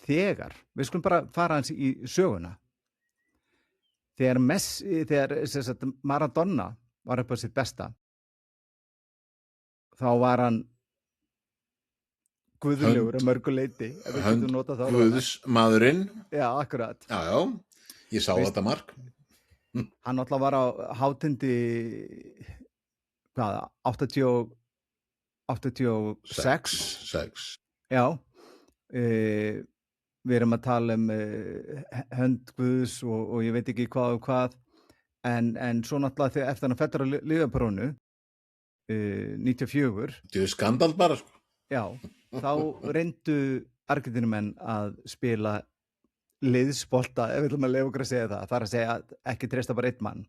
Við skulum bara fara hans í söguna. Þegar Maradona var upp á sitt besta, þá var hann guðlegur að mörgu leyti. Guðsmaðurinn. Já, akkurat. Já, ég sá þetta mark. Hann alltaf var á hátindi 86. Já. Við erum að tala um hönd Guðs og ég veit ekki hvað og hvað. En svo náttúrulega þegar eftir hann fellur á Liverpoolinu 94. Þetta er skandal bara, sko. Já, þá reyndu Argentínumenn að spila liðsbolta, ef við ætlum að leyfa okkur að segja það. Það er að segja ekki treysta bara einn mann.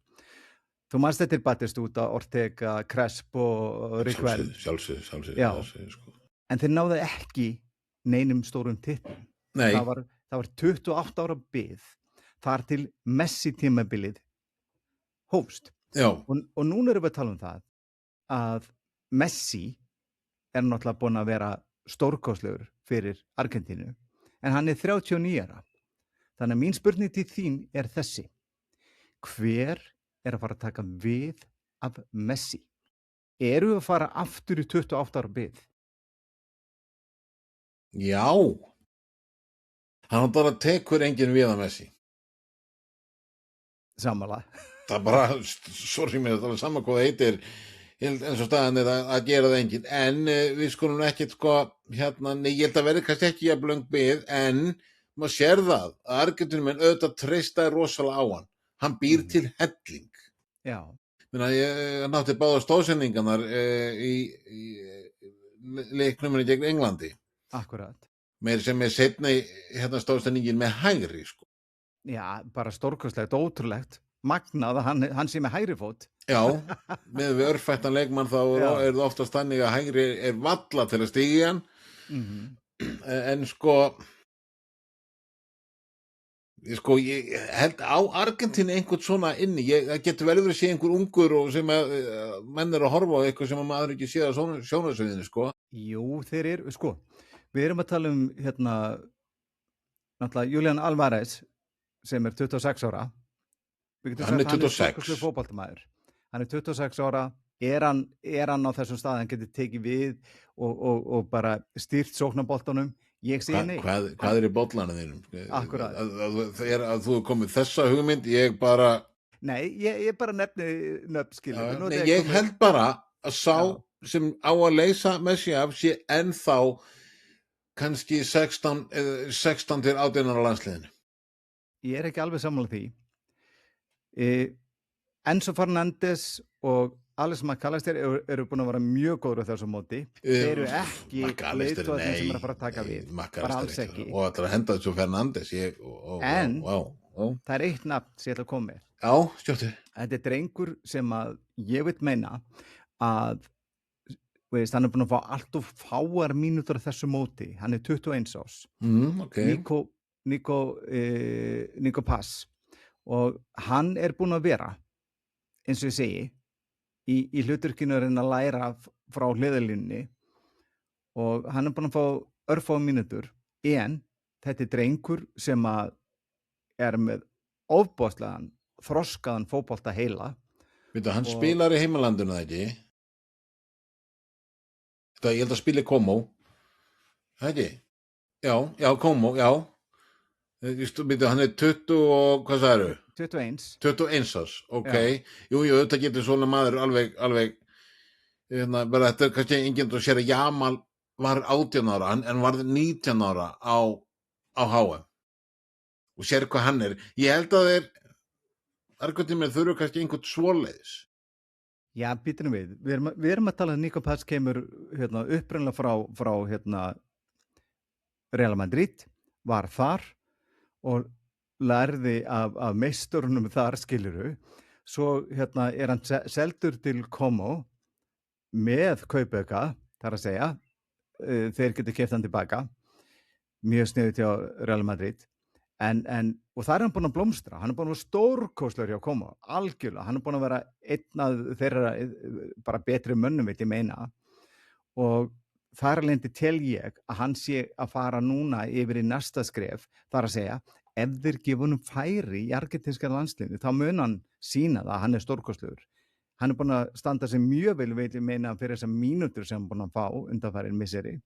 Þú manst þetta til Batistuta, Ortega, Crespo og Riquelme. Sjálfsögðu. Já, sko. En þeir náðu ekki neinum stórum titlum. Nei. Það var 28 ára bið þar til Messi tímabilið hófst. Já. Og núna erum við að tala um það að Messi er náttúrulega búinn að vera stórkostlegur fyrir Argentínu, en hann er 39 ára. Þannig að mín spurning til þín er þessi. Hver er að fara að taka við af Messi? Eru við að fara aftur í 28 ára bið? Já. Hann bara tekur enginn við af Messi. Sammála. Það bara, sorry mér, það er sama hvað það heitir, eins og staðan er að gera það enginn. En við skulum ekkert, sko, ég held að verði kannski ekki jafn löng bið, en maður sér það að Argentínumenn auðvitað treysta rosalega á hann býr til helling. Já. Ég nátti báða stóðsendingarnar í leiknum gegn Englandi. Akkurat. Meir sem seinni stóðsendingin með hægri, sko. Já, bara stórkostlegt, ótrúlegt. Magnað að hann sé með hægri fót. Já, með við örfættan leikmann þá er það oftast þannig að hægri er valla til að stíga í hann. En sko ég held á Argentínu einhvern svona inni, það getur vel verið að sé einhver ungur og sem menn að horfa á eitthvað sem maður ekki séð á sjónarsviðinu, sko. Jú, þeir eru, sko, við erum að tala náttúrulega Julián Álvarez sem 26 ára. Hann 26. Hann 26 ára, er hann á þessum stað, hann getur tekið við og bara stýrt sóknarboltanum. Ég segi nei. Hvað í bollanum þínum? Akkurat. Að þú komið þessa hugmynd, ég bara... Nei, ég bara nefni skilur. Ég held bara að sá sem á að leysa Messi af sé ennþá kannski 16 til 18 ára landsliðinu. Ég er ekki alveg sammála því. Enzo Fernández og Alex McAllister eru búin að vera mjög góður á þessu móti. Þeir eru ekki leiðtogarnir sem að fara að taka við. Bara alls ekki. Og ætlar að henda þessu Fernández. En það er eitt nafn sem ég ætla að koma með. Já, stjóttu. Þetta er drengur sem að ég veit meina að hann er búin að fá allt of fáar mínútur á þessu móti. Hann 21 árs. Okay. Nico Paz. Og hann er búin að vera, eins og ég segi, í hlutverkinu að reyna að læra frá hliðarlínunni og hann er búin að fá örfá mínútur, en þetta er drengur sem að er með ofboðslegan þroskaðan fótbolta heila. Hann spilar í heimalandinu, ekki? Ég held að spila í Como. Ekki? Já, Como, já. Hann 20 og hvað það eru? 21 árs, ok. Jú, þetta getur svona maður alveg bara þetta kannski enginn að sér að Jamal var 18 ára, en var 19 ára á HM. Og sér hvað hann er. Ég held að Argentínumenn þurfa kannski einhvern svoleiðis. Já, býtum við. Við erum að tala að Nico Paz kemur upprunalega frá Real Madrid, var þar og lærði af meisturunum þar, skiluru. Svo er hann seldur til Como með kaupauka, þar að segja. Þeir getur keypt hann tilbaka. Mjög sniðugt hjá Real Madrid. Og þar er hann búin að blómstra. Hann er búin að vera stórkostlegur hjá Como, algjörlega. Hann er búin að vera einn af þeirra bara betri mönnum, vil ég meina. Og þar alveg tel ég að hann sé að fara núna yfir í næsta skref, þar að segja, ef þeir gefa honum færi í argentinska landsliðinu, þá mun hann sýna það að hann er stórkostlegur. Hann er búin að standa sig mjög vel, vil ég meina, fyrir þessar mínútur sem hann búin að fá undanfarin misseri.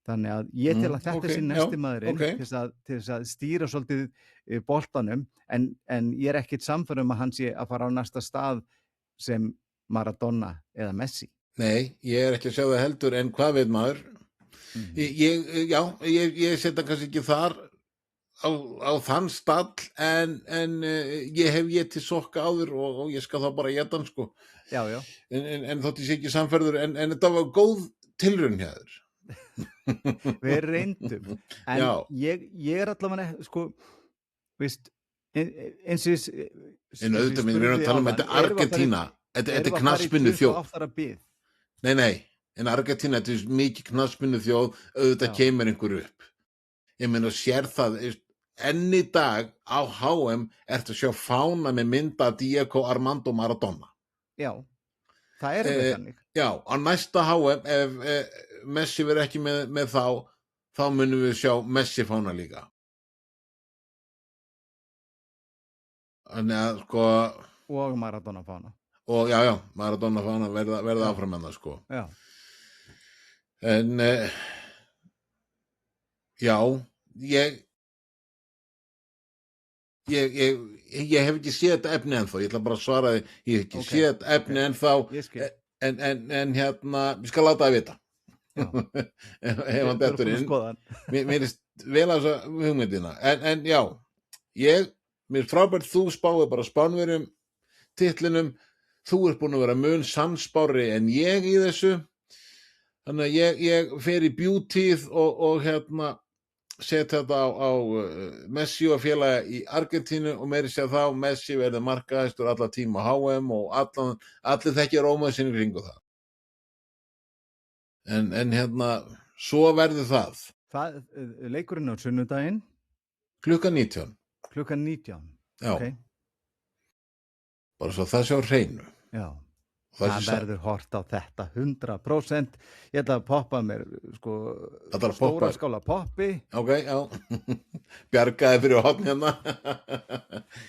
Þannig að ég tel að þetta sé næsti maðurinn til þess að stýra svolítið boltanum, en ég er ekkit sannfærður að hann sé að fara á næsta stað sem Maradona eða Messi. Nei, ég er ekki að sjá það heldur, en hvað veit maður? Ég setja kannski ekki þar á þann stall, en ég hef til sokka áður og ég skal þá bara éta hann, sko. Já. En þótt ég sé ekki samferður, en þetta var góð tilraun hjá þér. Við reyndum, en ég er allavega, sko, veist, eins og en auðvitað minn, við erum að tala þetta Argentína, þetta er knattspyrnu þjóð. Nei, en Argentína, þetta er mikið knattspyrnu þjóð, auðvitað kemur einhver upp. Ég meina, sér það, enn í dag á HM ertu að sjá fána með mynda Diego Armando Maradona. Já, það er þannig. Já, á næsta HM, ef Messi verður ekki með þá munum við sjá Messi fána líka. Þannig að, sko... Og Maradona fána. Og Maradona fána verða áfram með það, sko. Já. En, ég hef ekki séð þetta efni ennþá, ég ætla bara að svara því, ég hef ekki séð þetta efni ennþá, en ég skal láta það vita. Já. ef hann Við dettur erum búin að inn. skoða hann. Mér finnst vel að þessa hugmyndina. En já, mér frábært þú spáir bara Spánverjum titlinum. Þú ert búin að vera mun sannspárri en ég í þessu. Þannig að ég fer í bjútíð og set þetta á Messi og félaga í Argentínu og meiri sé þá Messi verði markahæstur alla tíma á HM og allir þekkja Rómaði sinni kringu það. En svo verður það. Leikurinn á sunnudaginn? Klukkan 19. Klukkan 19? Já. Ok. Bara svo það sé á hreinu. Já. Það verður hort á þetta 100%. Ég ætla að poppa mér stóra skála poppi. Ok, já. Bjargaði fyrir horn hérna.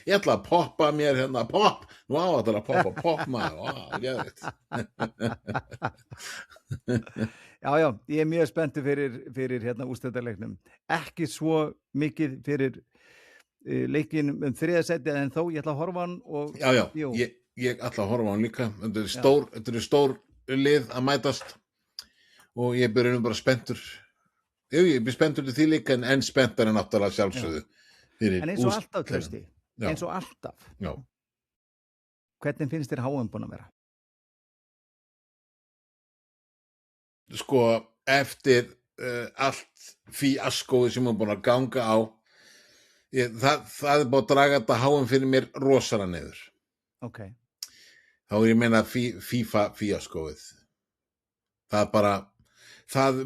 Ég ætla að poppa mér popp. Nú ætla að poppa popp maður. Geðvitt. Já, ég er mjög spenntur fyrir úrslitaleiknum. Ekki svo mikið fyrir leikinn þriðja sætið en þó ég ætla að horfa hann og Já. Ég ætla að horfa á hann líka. Þetta er stór lið að mætast og ég byrjum bara spenntur. Ég byrjum spenntur til því líka en spenntar en náttúrulega sjálfsögðu. En eins og alltaf, Trausti. Eins og alltaf. Já. Hvernig finnst þér HM búin að vera? Sko, eftir allt fíaskóið sem er búin að ganga á, það er búin að draga þetta HM fyrir mér rosalega niður. Ok. Þá ég meina FIFA fíaskóið. Það er það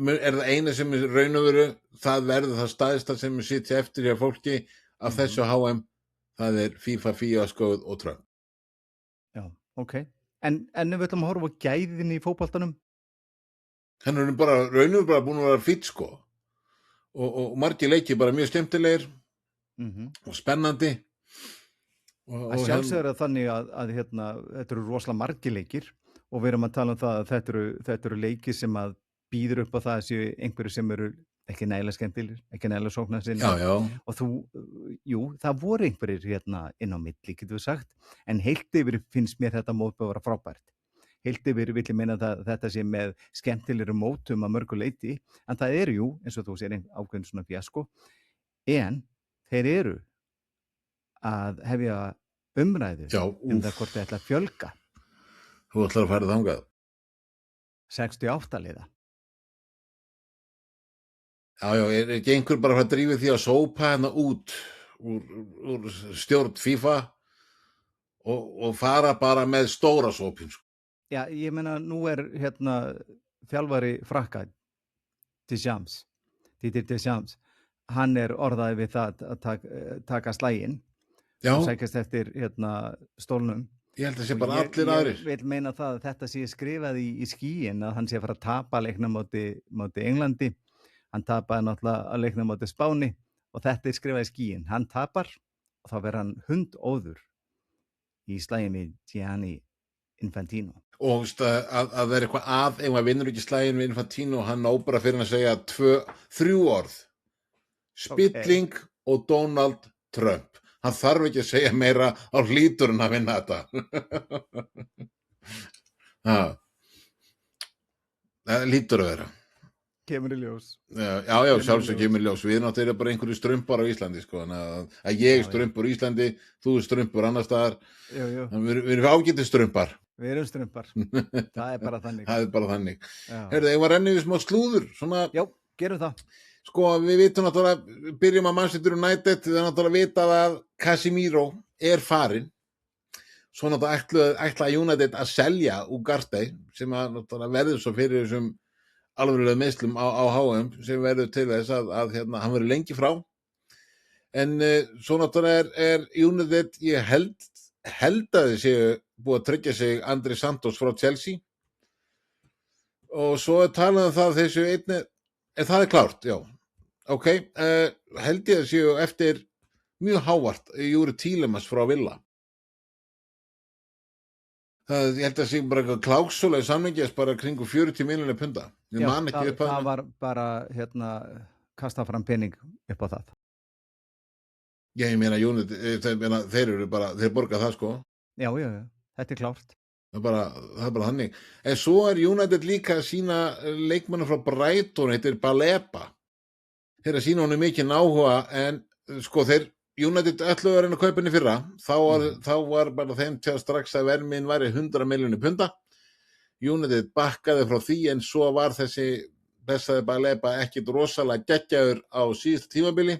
eina sem er raun og veru, það verður það staðista sem er sitja eftir hjá fólki af þessu HM, það er FIFA fíaskóið og Trump. Já, ok. En við ætlum að horfa á gæðin í fótboltanum? Hann er bara, raun og veru bara búin að vera fýtt sko. Og margir leikir bara mjög skemmtilegir og spennandi. Að sjálfsögur er þannig að þetta eru rosalega margir leikir og við erum að tala um það að þetta eru leikir sem að býður upp á það að séu einhverju sem eru ekki nægilega skemmtilegir, ekki nægilega sóknarsinni. Já. Og það voru einhverjir inn á milli, getur við sagt, en heilt yfir finnst mér þetta mót að vera frábært. Heilt yfir vil ég meina að þetta sé með skemmtilegri mótum að mörgu leiti, en það eru eins og þú segir ákveðin svona fjasko, en þeir eru að hefja umræðu það hvort þeir ætla að fjölga. Þú ætlar að fara þangað? 68 liða. Já, er ekki einhver bara að drífa því að sópa út úr stjórn FIFA og fara bara með stóra sópin? Já, ég meina nú er þjálfari Frakka Didier Deschamps, hann er orðaði við það að taka slaginn og sækjast eftir stólnum. Ég held að sé bara allir aðrir. Ég vil meina það að þetta sé skrifað í skýin að hann sé að fara að tapa leiknum móti Englandi. Hann tapaði náttúrulega að leiknum móti Spáni og þetta er skrifað í skýin. Hann tapar og þá verður hann hundóður í slaginn við Gianni Infantino. Og að vera eitthvað ef maður vinnur ekki slaginn við Infantino, hann ná bara fyrir að segja 3 orð. Spilling og Donald Trump. Hann þarf ekki að segja meira á hlítur en að vinna þetta. Það hlýtur að vera. Kemur í ljós. Já, sjálfsög kemur í ljós. Við náttúrulega bara einhverju strumpar á Íslandi, sko. Að ég strumpur í Íslandi, þú strumpur annars staðar. Jú. Við erum ágætið strumpar. Við erum strumpar. Það er bara þannig. Það er bara þannig. Heyrðu, ég var rennið við smá slúður. Já, gerum það. Sko, við vitum náttúrulega, byrjum að Manchester United, það er náttúrulega vitað að Casemiro er farinn. Svo náttúrulega ætla United að selja Ugarte, sem að náttúrulega verður svo fyrir þessum alvörulega meiðslum á HM, sem verður til þess að hann verður lengi frá. En svo náttúrulega er United, ég held að þið séu búið að tryggja sig Andri Santos frá Chelsea. Og svo er talað um það þessu einni. En það er klárt, já. Ok, held ég að séu eftir mjög hávart Júri Tílemans frá Villa. Ég held að séu bara eitthvað kláksúlega samningjast bara kringu 40 milljónir punda. Já, það var bara kasta fram pening upp á það. Já, ég meina, þeir borga það, sko. Já, þetta er klárt. Það er bara þannig. En svo United líka að sína leikmanna frá Brighton, heitir Baleba. Þeir að sína honum mikið áhuga, en sko United ætluðu að reyna að kaupa henni fyrra, þá var bara þeim til að strax að vermiðin væri 100 milljónir punda. United bakkaði frá því, en svo var þessi blessaði Baleba ekkit rosalega geggjaður á síðasta tímabili,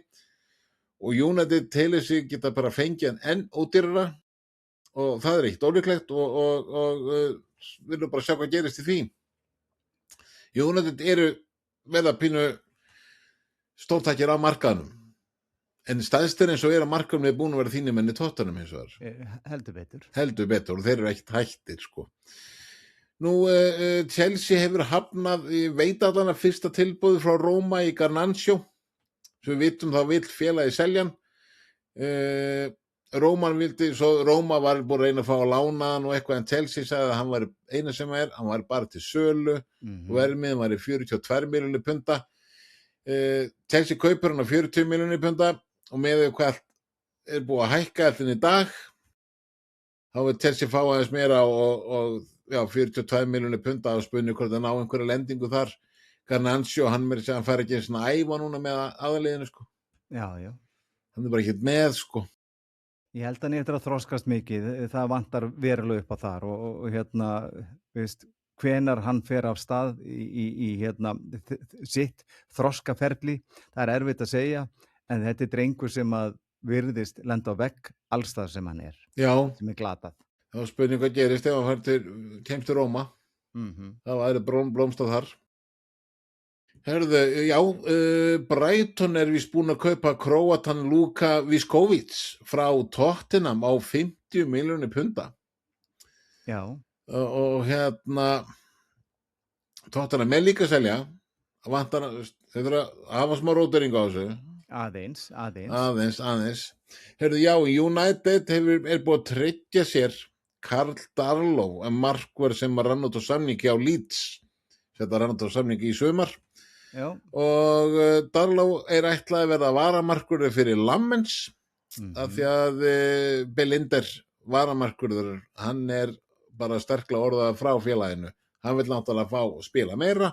og United telur sig geta bara fengið hann enn ódýrara, og það er eitt ólíklegt, og viljum bara sjá hvað gerist í því. United eru verða pínu stórtækir á markaðnum, en stæðstir eins og á markaðnum er búin að vera þínir menni Tottenham hins vegar. Heldur betur, og þeir eru ekkert hættir, sko. Nú, Chelsea hefur hafnað, ég veit allan að fyrsta tilboði frá Roma í Garnacho, sem við vitum þá vill félagið seljan. Roma var búin að reyna að fá að lána hann og eitthvað, en Chelsea sagði að hann var eina sem hann var bara til sölu, og verðmiðin var í 42 milljónir punda. Chelsea kaupir hann á 40 milljónir punda, og með hvað er búið að hækka allir í dag, þá vil Chelsea fá aðeins meira, og 42 milljónir punda, og spunni hvort að ná einhverja lendingu þar. Garnacho, hann fær ekki svona æfa núna með aðaliðinu, sko. Já. Hann er bara ekkert með, sko. Ég held að hann eftir að þroskast mikið, það vantar verulega upp á þar, og hvenar hann fer af stað í sitt þroskaferli, það er erfitt að segja, en þetta er drengur sem að virðist lenda á vegg allstað sem hann er. Já. Sem er glatað. Það var spurning hvað gerist ef hann kemst til Róma. Það væri blómstað þar. Herðu, Brighton er víst búin að kaupa Króatan Luka Viskovic frá Tottenham á 50 milljónir punda. Já. Og Tottenham er líka að selja, þeir þurfa að hafa smá rótering á þessu. Aðeins. Herðu, United er búin að tryggja sér Karl Darlow, en markvörð sem var rann út á samningi á Leeds. Þetta rann út á samningi í sumar. Já. Og Darlow er ætlað að verða varamarkvörður fyrir Lammens, af því að Belinder varamarkvörður, hann er bara sterklega orðað frá félaginu. Hann vil náttúrulega fá að spila meira.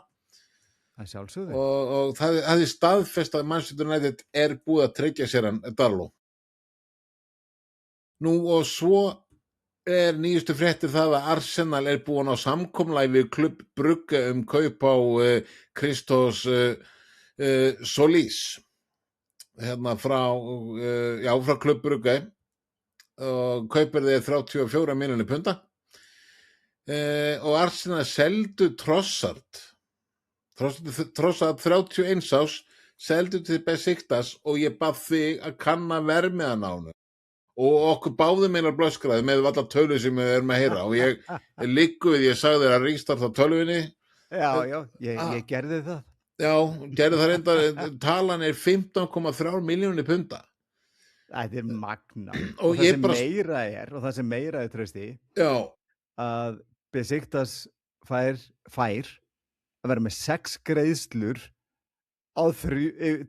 Það sjálfsögðu. Og það er staðfest að Manchester United er búið að tryggja sér hann Darlow. Nú, og svo er nýjustu fréttir það að Arsenal er búin á samkomulagi við Club Brugge kaup á Christos Solís frá Club Brugge, og kaupir þeir 34 milljónir punda, og Arsenal seldu Trossard 31 árs, seldu til Besiktas, og ég bað þig að kanna verðmiðan á honum. Og okkur báðum einar blöskraði með allar tölur sem við erum að heyra, og ég liggu við, ég sagði þér að restarta tölvunni. Já, ég gerði það. Já, gerði það reyndar, talan er 15,3 milljónir punda. Það er magna. Og það sem meira er, Trausti, að Besiktas fær að vera með 6 greiðslur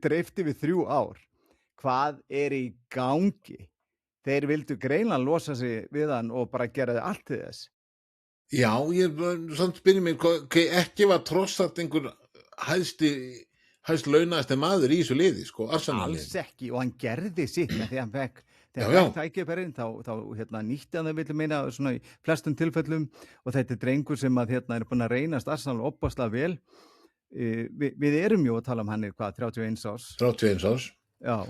dreifti við 3 ár. Hvað er í gangi? Þeir vildu greinlega losa sig við hann og bara gera þið allt til þess. Já, ég spyrir mig, ekki var Trossard einhver hæst launaðasti maður í þessu liði, sko, Arsenal. Alls ekki, og hann gerði sitt, því hann fekk tækifærin, þá nýtti hann það, vilja meina, svona í flestum tilfellum, og þetta er drengur sem að er búin að reynast Arsenal opaslega vel. Við erum jú að tala um hann 31 árs. 31 árs. Já.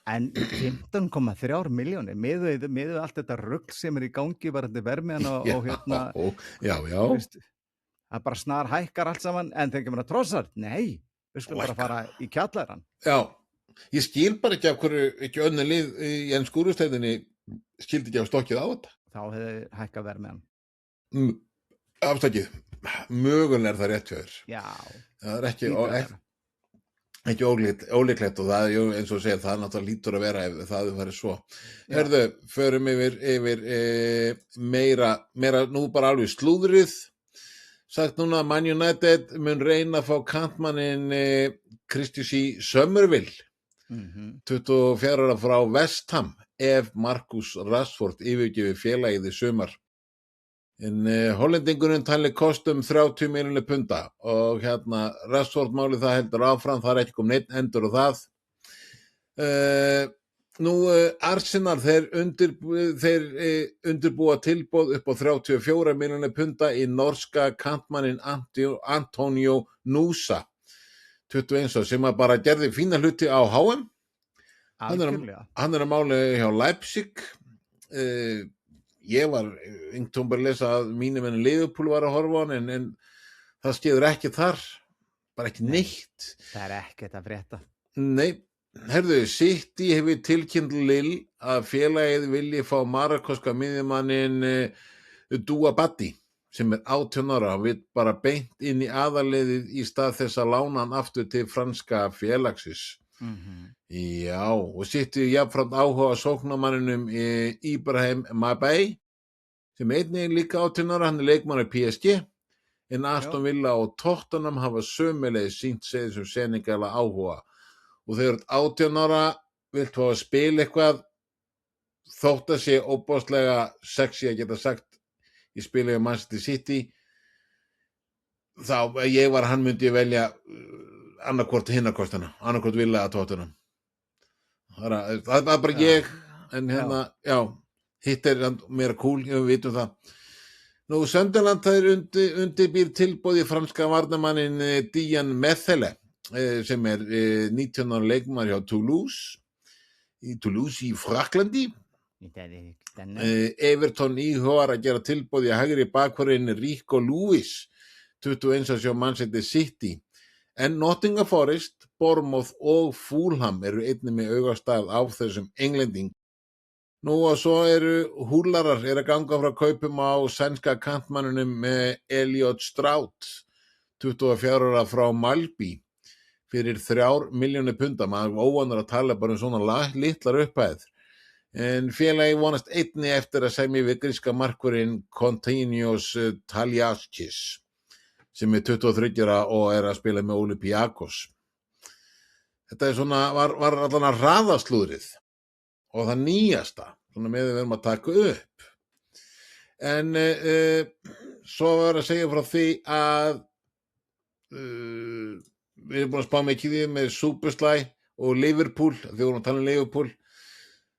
En 15,3 milljónir, með allt þetta rugl sem er í gangi varandi verðmiðan og Já. Það bara snar hækkar allt saman, en þegar kemur að Trossard, nei, við skulum bara fara í kjallarann. Já, ég skil bara ekki af hverju ekki önnur lið í ensku úrvalsdeildinni skildi ekki af stokkið á þetta. Þá hefði hækkað verðmiðan. Afstakið, mögulega er það rétt hjá þér. Já. Það er ekki ólíklegt, og það er eins og segja, það náttúrulega lítur að vera ef það verið svo. Herðu, förum yfir meira nú bara alveg slúðrið. Sagt núna að Man United mun reyna að fá kantmanninn Christian Summerville, 24 ára frá West Ham, ef Marcus Rashford yfirgefur félagið í sumar. En Hollendingurinn talið kostum 30 milljónir punda og Rashford-málið það heldur áfram, það ekki kom neitt endur á það. Arsenal, þeir undirbúa tilboð upp á 34 milljónir punda í norska kantmanninn Antonio Nusa, 21 sem að bara gerði fína hluti á HM. Hann að máli hjá Leipzig. Ég var yngtómbar að lesa að mínum en Liverpool var að horfa á hann en það skeður ekki þar, bara ekki neitt. Það ekkert að frétta. Nei, herðu, City hefur tilkynnt Lille að félagið vilji fá marokkóska miðjumannin Douabati sem 18 ára, hann vill bara beint inn í aðalliðið í stað þess að lána hann aftur til franska félagsins. Já, og City jafnframt áhuga sóknarmanninum Ibrahim Mbappé sem einnig líka 18 ára, hann leikmaður í PSG en Aston Villa og Tottenham hafa sömulegis sýnt sig sem seningala áhuga og þegar 18 ára vilt fá að spila eitthvað þótt að sé óbáslega sexy að geta sagt í spilið á Manchester City þá ég var hann myndi ég velja annarkvort hinnakostana, annarkvort Villa að Tottenham. Það er bara ég, en hitt meira cool, við vitum það. Sunderland það undirbýr tilboð í franska varnarmannin Dian Methele, sem 19 ára leikmaður hjá Toulouse í Fraklandi. Everton íhugar að gera tilboð í hægri bakvörðinn Rico Lewis, 21 ára hjá Manchester City. En Nottingham Forest, Bournemouth og Fulham eru einnig með augastað á þessum englending. Og svo húlarar að ganga frá kaupum á sænska kantmannunum Elliot Strout, 24 ára frá Malby, fyrir 3 milljónir punda. Maður óvanur að tala bara svona litlar upphæð. En félagi vonast einnig eftir að semja við gríska markvörðinn Konstantinos Taliaskis, sem 23 ára og að spila með Olympiakos. Þetta var allan að hraðaslúðrið og það nýjasta, svona með við erum að taka upp. En svo var að segja frá því að við erum búin að spá mikið í með Supersly og Liverpool, þegar við vorum að tala um Liverpool.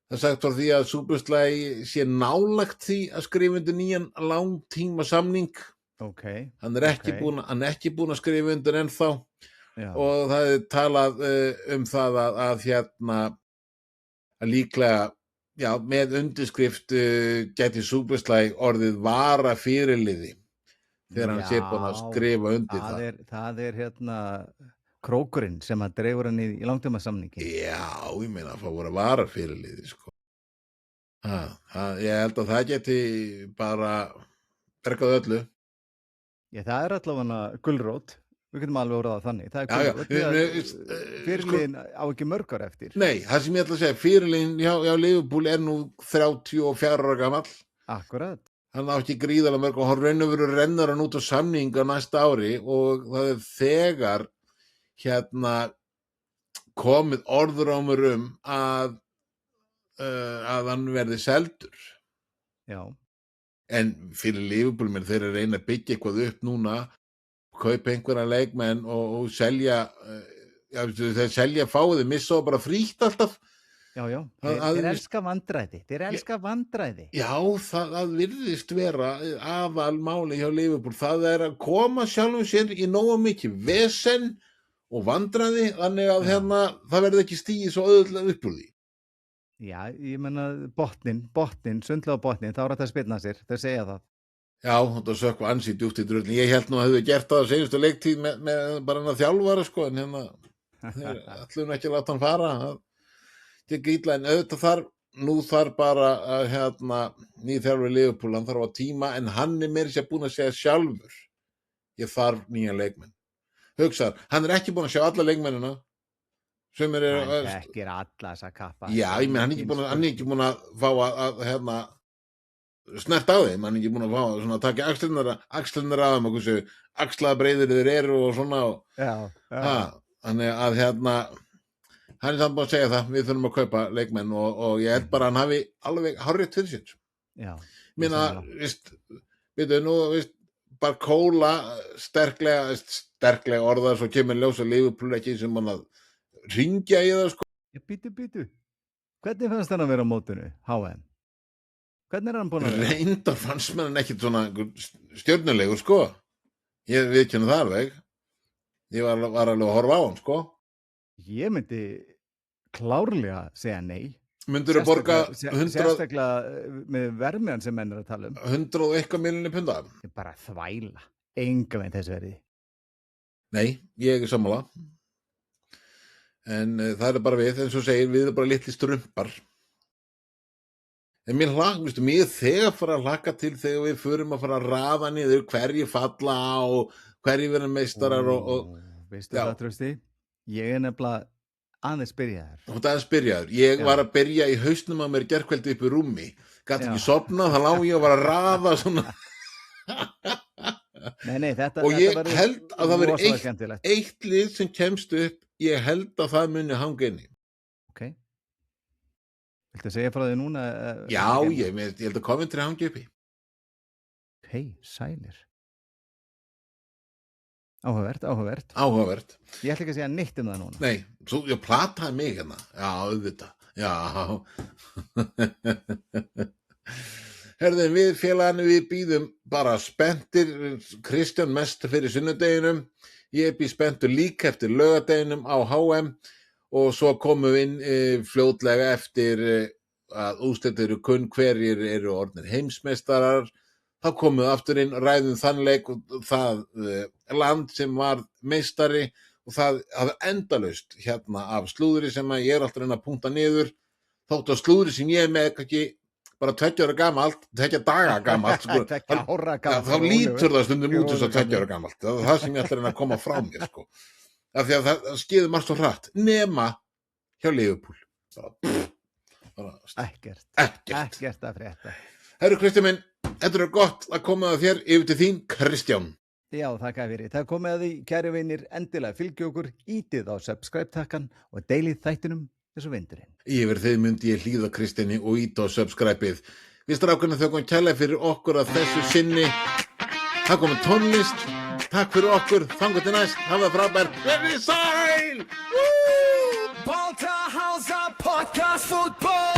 Það sagt frá því að Supersly sé nálægt því að skrifa undir nýjan langtíma samning. Hann er ekki búin að skrifa undir ennþá og það talað það að líklega með undirskrift gæti Supersly orðið vara fyrirliði þegar hann sé búin að skrifa undir það. Það krókurinn sem að dreifur hann í langtíma samningi. Já, ég meina að fá voru vara fyrirliði sko. Ég held að það geti bara bergað öllu. Já, það allavega gulrót. Við getum alveg orðað þannig. Það gulrót. Fyrirliðin á ekki mörg ár eftir. Nei, það sem ég ætla að segja, fyrirliðin hjá Liverpool nú 34 ára gamall. Akkurat. Hann á ekki gríðarlega mörg og hann raun og veru rennur hann út á samning á næsta ári og það þegar komið orðrómur að hann verði seldur. Já. En fyrir Liverpool þeir reyna að byggja eitthvað upp núna, kaupa einhverja leikmenn og selja, þeir selja fáið, missa og bara frítt alltaf. Já, þeir elska vandræði. Já, það virðist vera aðalmáli hjá Liverpool, það að koma sjálfum sér í nógu mikið vesen og vandræði, þannig að það verði ekki stigið svo auðvitað upp úr því. Já, ég menna botnin, sundlega botnin, þá þetta að spilna sér, þau segja það. Já, þetta sökva ansi djúpt í drullin. Ég held nú að hefðu gert það á seinustu leiktíð með bara hann að þjálfara, sko, en þeir ætluðu ekki að láta hann fara. Þetta er illa, en auðvitað nú þarf bara að nýr þjálfari Liverpool, hann þarf á tíma, en hann meira sér búin að segja sjálfur. Ég þarf nýja leikmenn. Hugsaður, hann ekki búin að sjá alla leikmennina. Hann þekkir alla þessa kappa. Já, ég menn, hann er ekki búin að fá að snert á þeim, hann er ekki búin að fá að taka axlirnar af þeim og hversu axlabreiðir þeir eru og svona. Þannig að hann er samt búin að segja það, við þurfum að kaupa leikmenn og ég held bara að hann hafi alveg hárrétt fyrir sér. Já. Býtu, nú, veist, Barcola sterklega orðað svo kemur ljós að Liverpool ekki sem hann að ringja í það, sko. Já, býtu. Hvernig fannst hann að vera á mótinu, HM? Hvernig hann búin að vera? Reyndar fannst mér hann ekkit svona stjörnulegur, sko. Ég viðurkenni það alveg. Ég var alveg að horfa á hann, sko. Ég myndi klárlega segja nei. Myndirðu borga 100 Sérstaklega með vermiðan sem menn að tala 100 og eitthvað milljónir punda? Ég bara þvæla. Enga veginn þessu verði. Nei, ég er sammála. En það er bara við, eins og segir, við erum bara litli strumpar. En mér þegar fara að hlakka til þegar við förum að fara að raða niður hverju falla og hverju verða meistarar og veistu það, Trausti? Ég er nefnilega aðeins byrjaður. Þú ert aðeins byrjaður. Ég var að byrja í hausnum á mér gærkvöldi upp í rúmi. Gat ekki sofnað, þá lá ég að var að raða svona. Nei, þetta og ég held að það veri eitt lið sem kemst upp, ég held að það muni hanga inni. Ok. Viltu segja frá því núna? Já, ég held að Coventry hangi uppi. Ok, sælir. Áhugavert. Ég ætla ekki að segja neitt um það núna. Nei, svo ég plataði mig hérna. Já, auðvitað. Já. Herðu, við félagarnir, við bíðum bara spenntir. Kristján mest fyrir sunnudeginum. Ég býð spenntur líka eftir laugardeginum á HM og svo komum við inn fljótlega eftir að úrslit eru kunn hverjir eru orðnir heimsmeistarar. Þá komum við aftur inn, ræðum þann leik og það land sem var meistari og það hafði endalaust hérna af slúðri sem ég er alltaf að reyna að punkta niður. Þótt að slúðri sem ég er með ekki bara 20 ára gamalt, 2 daga gamalt, sko. 2 ára gamalt. Þá lítur það stundum út þess að 20 ára gamalt. Það er það sem ég ætla að reyna að koma frá mér, sko. Af því að það skeiði margt svo hratt, nema hjá Liverpool. Ekkert að frétta. Herru Kristján minn, þetta er gott að koma að þér yfir til þín, Kristján. Já, þakka fyrir. Það komið að því, kæri vinir, endilega fylgju okkur, ítið á subscribe-takkan og deilið þættinum þessu vindurinn. Yfir þeim myndi ég hlýða Kristjáni og íta á subscribe-ið. Við strákunum þökkum kærlega fyrir okkur að þessu sinni. Það komið tónlist. Takk fyrir okkur. Þangað til næst. Hafa það frábært. Verið sæl! Balta Hása Podcast Fútból